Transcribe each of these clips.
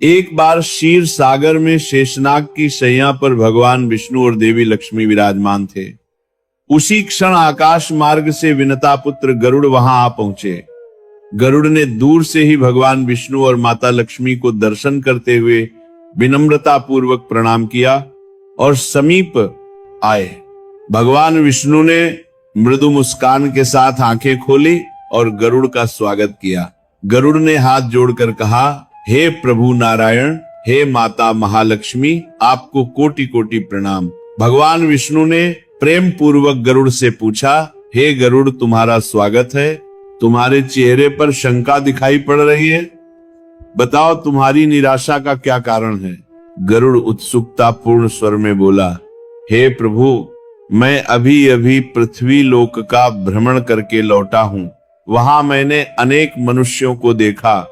एक बार क्षीर सागर में शेषनाग की शैया पर भगवान विष्णु और देवी लक्ष्मी विराजमान थे। उसी क्षण आकाश मार्ग से विनता पुत्र गरुड़ वहां आ पहुंचे। गरुड़ ने दूर से ही भगवान विष्णु और माता लक्ष्मी को दर्शन करते हुए विनम्रता पूर्वक प्रणाम किया और समीप आए। भगवान विष्णु ने मृदु मुस्कान के साथ आंखें खोली और गरुड़ का स्वागत किया। गरुड़ ने हाथ जोड़कर कहा, हे प्रभु नारायण, हे माता महालक्ष्मी, आपको कोटि कोटि प्रणाम। भगवान विष्णु ने प्रेम पूर्वक गरुड़ से पूछा, हे गरुड़, तुम्हारा स्वागत है। तुम्हारे चेहरे पर शंका दिखाई पड़ रही है, बताओ तुम्हारी निराशा का क्या कारण है। गरुड़ उत्सुकता पूर्ण स्वर में बोला, हे प्रभु, मैं अभी अभी पृथ्वी लोक का भ्रमण करके लौटा हूँ। वहां मैंने अनेक मनुष्यों को देखा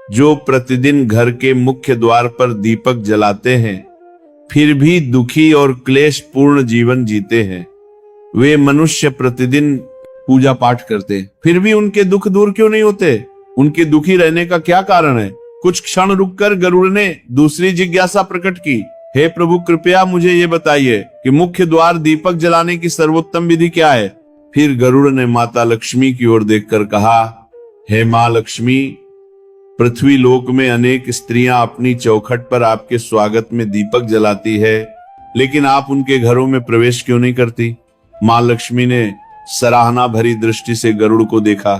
जो प्रतिदिन घर के मुख्य द्वार पर दीपक जलाते हैं, फिर भी दुखी और क्लेश पूर्ण जीवन जीते हैं। वे मनुष्य प्रतिदिन पूजा पाठ करते, फिर भी उनके दुख दूर क्यों नहीं होते? उनके दुखी रहने का क्या कारण है? कुछ क्षण रुककर गरुड़ ने दूसरी जिज्ञासा प्रकट की, हे प्रभु, कृपया मुझे ये बताइए कि मुख्य द्वार दीपक जलाने की सर्वोत्तम विधि क्या है। फिर गरुड़ ने माता लक्ष्मी की ओर देखकर कहा, हे माँ लक्ष्मी, पृथ्वी लोक में अनेक स्त्रियां अपनी चौखट पर आपके स्वागत में दीपक जलाती है, लेकिन आप उनके घरों में प्रवेश क्यों नहीं करती? माँ लक्ष्मी ने सराहना भरी दृष्टि से गरुड़ को देखा।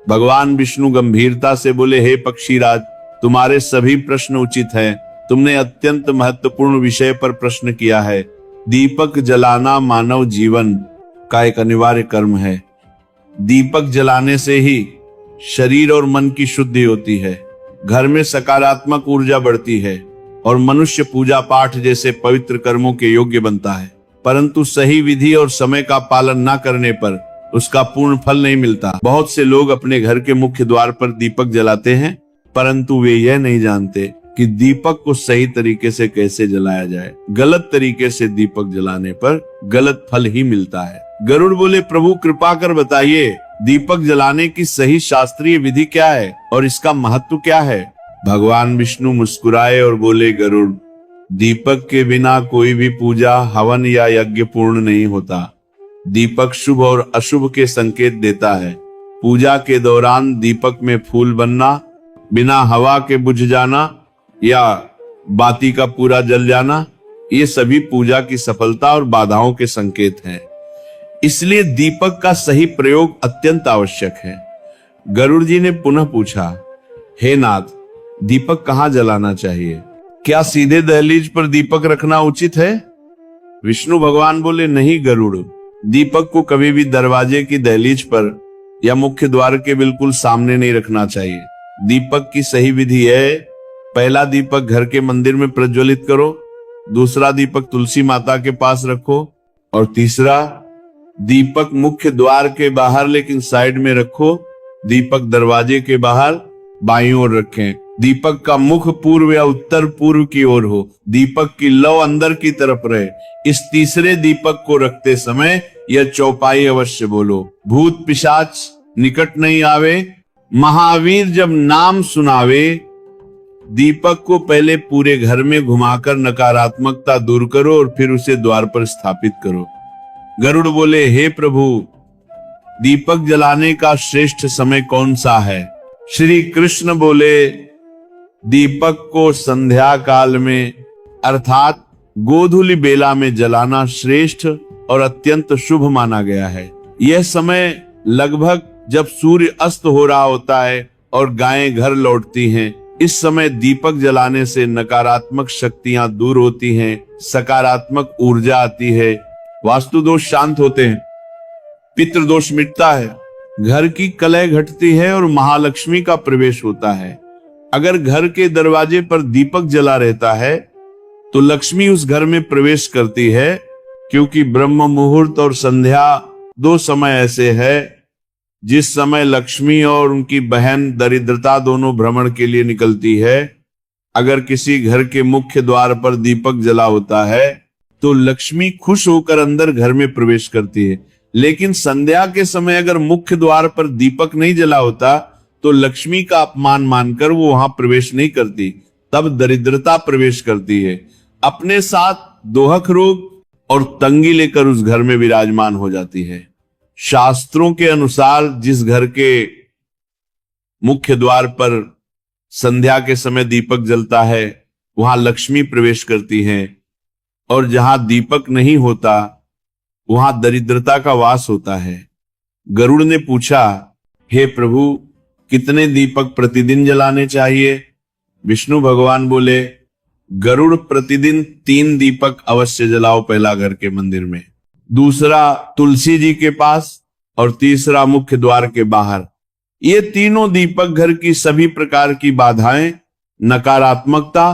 भगवान विष्णु गंभीरता से बोले, हे पक्षीराज, तुम्हारे सभी प्रश्न उचित हैं। तुमने अत्यंत महत्वपूर्ण विषय पर प्रश्न किया है। दीपक जलाना मानव जीवन का एक अनिवार्य कर्म है। दीपक जलाने से ही शरीर और मन की शुद्धि होती है, घर में सकारात्मक ऊर्जा बढ़ती है और मनुष्य पूजा पाठ जैसे पवित्र कर्मों के योग्य बनता है। परंतु सही विधि और समय का पालन न करने पर उसका पूर्ण फल नहीं मिलता। बहुत से लोग अपने घर के मुख्य द्वार पर दीपक जलाते हैं, परंतु वे यह नहीं जानते कि दीपक को सही तरीके से कैसे जलाया जाए। गलत तरीके से दीपक जलाने पर गलत फल ही मिलता है। गरुड़ बोले, प्रभु कृपा कर बताइए, दीपक जलाने की सही शास्त्रीय विधि क्या है और इसका महत्व क्या है। भगवान विष्णु मुस्कुराए और बोले, गरुड़, दीपक के बिना कोई भी पूजा, हवन या यज्ञ पूर्ण नहीं होता। दीपक शुभ और अशुभ के संकेत देता है। पूजा के दौरान दीपक में फूल बनना, बिना हवा के बुझ जाना या बाती का पूरा जल जाना, ये सभी पूजा की सफलता और बाधाओं के संकेत हैं। इसलिए दीपक का सही प्रयोग अत्यंत आवश्यक है। गरुड़ जी ने पुनः पूछा, हे नाथ, दीपक कहाँ जलाना चाहिए? क्या सीधे दहलीज पर दीपक रखना उचित है? विष्णु भगवान बोले, नहीं गरुड़, दीपक को कभी भी दरवाजे की दहलीज पर या मुख्य द्वार के बिल्कुल सामने नहीं रखना चाहिए। दीपक की सही विधि है, पहला दीपक घर के मंदिर में प्रज्वलित करो, दूसरा दीपक तुलसी माता के पास रखो और तीसरा दीपक मुख्य द्वार के बाहर लेकिन साइड में रखो। दीपक दरवाजे के बाहर बाईं ओर रखें। दीपक का मुख पूर्व या उत्तर पूर्व की ओर हो। दीपक की लौ अंदर की तरफ रहे। इस तीसरे दीपक को रखते समय यह चौपाई अवश्य बोलो, भूत पिशाच निकट नहीं आवे, महावीर जब नाम सुनावे। दीपक को पहले पूरे घर में घुमाकर नकारात्मकता दूर करो और फिर उसे द्वार पर स्थापित करो। गरुड़ बोले, हे प्रभु, दीपक जलाने का श्रेष्ठ समय कौन सा है? श्री कृष्ण बोले, दीपक को संध्या काल में अर्थात गोधूलि बेला में जलाना श्रेष्ठ और अत्यंत शुभ माना गया है। यह समय लगभग जब सूर्य अस्त हो रहा होता है और गायें घर लौटती हैं। इस समय दीपक जलाने से नकारात्मक शक्तियां दूर होती हैं, सकारात्मक ऊर्जा आती है, वास्तु दोष शांत होते हैं, पितृ दोष मिटता है, घर की कलह घटती है और महालक्ष्मी का प्रवेश होता है। अगर घर के दरवाजे पर दीपक जला रहता है तो लक्ष्मी उस घर में प्रवेश करती है, क्योंकि ब्रह्म मुहूर्त और संध्या दो समय ऐसे है जिस समय लक्ष्मी और उनकी बहन दरिद्रता दोनों भ्रमण के लिए निकलती है। अगर किसी घर के मुख्य द्वार पर दीपक जला होता है तो लक्ष्मी खुश होकर अंदर घर में प्रवेश करती है, लेकिन संध्या के समय अगर मुख्य द्वार पर दीपक नहीं जला होता तो लक्ष्मी का अपमान मानकर वो वहां प्रवेश नहीं करती। तब दरिद्रता प्रवेश करती है। अपने साथ दोहक रोग और तंगी लेकर उस घर में विराजमान हो जाती है। शास्त्रों के अनुसार जिस घर के मुख्य द्वार पर संध्या के समय दीपक जलता है वहां लक्ष्मी प्रवेश करती है, और जहां दीपक नहीं होता वहां दरिद्रता का वास होता है। गरुड़ ने पूछा, हे प्रभु, कितने दीपक प्रतिदिन जलाने चाहिए? विष्णु भगवान बोले, गरुड़ प्रतिदिन 3 दीपक अवश्य जलाओ, पहला घर के मंदिर में, दूसरा तुलसी जी के पास और तीसरा मुख्य द्वार के बाहर। ये तीनों दीपक घर की सभी प्रकार की बाधाएं, नकारात्मकता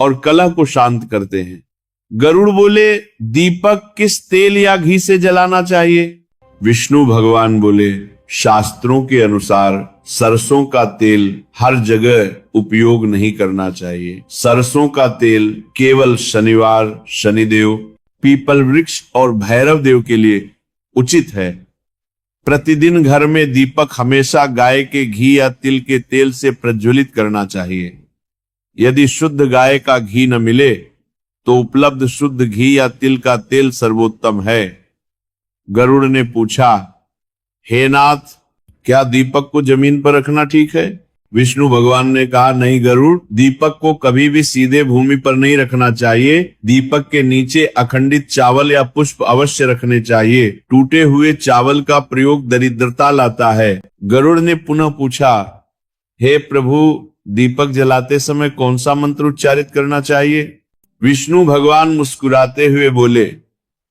और कलह को शांत करते हैं। गरुड़ बोले, दीपक किस तेल या घी से जलाना चाहिए? विष्णु भगवान बोले, शास्त्रों के अनुसार सरसों का तेल हर जगह उपयोग नहीं करना चाहिए। सरसों का तेल केवल शनिवार, शनिदेव, पीपल वृक्ष और भैरव देव के लिए उचित है। प्रतिदिन घर में दीपक हमेशा गाय के घी या तिल के तेल से प्रज्वलित करना चाहिए। यदि शुद्ध गाय का घी न मिले तो उपलब्ध शुद्ध घी या तिल का तेल सर्वोत्तम है। गरुड़ ने पूछा, हे नाथ, क्या दीपक को जमीन पर रखना ठीक है? विष्णु भगवान ने कहा, नहीं गरुड़, दीपक को कभी भी सीधे भूमि पर नहीं रखना चाहिए। दीपक के नीचे अखंडित चावल या पुष्प अवश्य रखने चाहिए। टूटे हुए चावल का प्रयोग दरिद्रता लाता है। गरुड़ ने पुनः पूछा, हे प्रभु, दीपक जलाते समय कौन सा मंत्र उच्चारित करना चाहिए? विष्णु भगवान मुस्कुराते हुए बोले,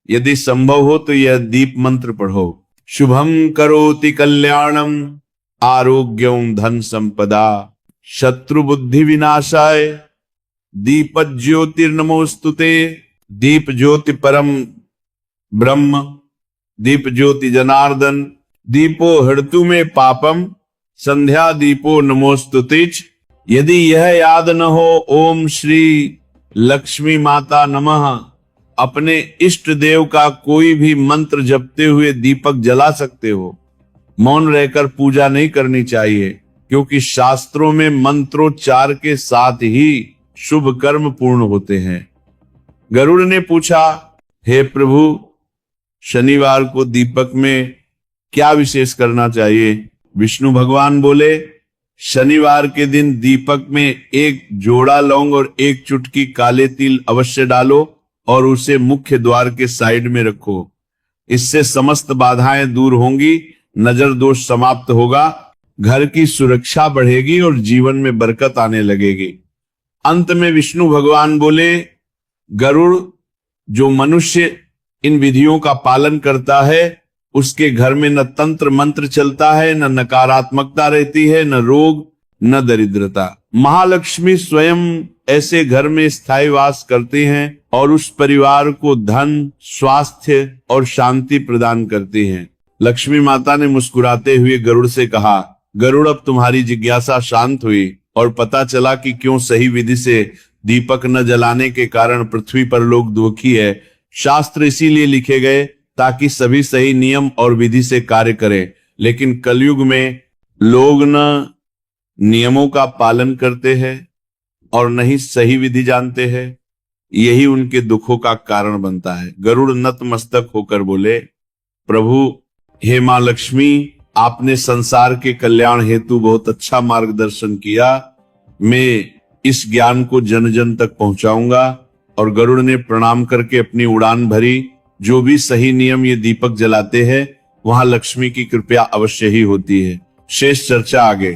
यदि संभव हो तो यह दीप मंत्र पढ़ो। शुभम करोति कल्याणम आरोग्यं धन संपदा शत्रु बुद्धि विनाशाय दीप ज्योतिर्नमोस्तुते। दीप ज्योति परम ब्रह्म, दीप ज्योति जनार्दन, दीपो हृतु में पापम, संध्या दीपो नमोस्तुतिच। यदि यह याद न हो, ओम श्री लक्ष्मी माता नमः, अपने इष्ट देव का कोई भी मंत्र जपते हुए दीपक जला सकते हो। मौन रहकर पूजा नहीं करनी चाहिए, क्योंकि शास्त्रों में मंत्रोच्चार के साथ ही शुभ कर्म पूर्ण होते हैं। गरुड़ ने पूछा, हे प्रभु, शनिवार को दीपक में क्या विशेष करना चाहिए? विष्णु भगवान बोले, शनिवार के दिन दीपक में 1 जोड़ा लौंग और 1 चुटकी काले तिल अवश्य डालो और उसे मुख्य द्वार के साइड में रखो। इससे समस्त बाधाएं दूर होंगी, नजर दोष समाप्त होगा, घर की सुरक्षा बढ़ेगी और जीवन में बरकत आने लगेगी। अंत में विष्णु भगवान बोले, गरुड़, जो मनुष्य इन विधियों का पालन करता है उसके घर में न तंत्र मंत्र चलता है, न नकारात्मकता रहती है, न रोग, न दरिद्रता। महालक्ष्मी स्वयं ऐसे घर में स्थायी वास करती हैं और उस परिवार को धन, स्वास्थ्य और शांति प्रदान करती हैं। लक्ष्मी माता ने मुस्कुराते हुए गरुड़ से कहा, गरुड़, अब तुम्हारी जिज्ञासा शांत हुई और पता चला कि क्यों सही विधि से दीपक न जलाने के कारण पृथ्वी पर लोग दुखी है। शास्त्र इसीलिए लिखे गए ताकि सभी सही नियम और विधि से कार्य करें, लेकिन कलयुग में लोग न नियमों का पालन करते हैं और न ही सही विधि जानते हैं। यही उनके दुखों का कारण बनता है। गरुड़ नतमस्तक होकर बोले, प्रभु, हे मां लक्ष्मी, आपने संसार के कल्याण हेतु बहुत अच्छा मार्गदर्शन किया। मैं इस ज्ञान को जन जन तक पहुंचाऊंगा। और गरुड़ ने प्रणाम करके अपनी उड़ान भरी। जो भी सही नियम ये दीपक जलाते हैं वहां लक्ष्मी की कृपा अवश्य ही होती है। शेष चर्चा आगे।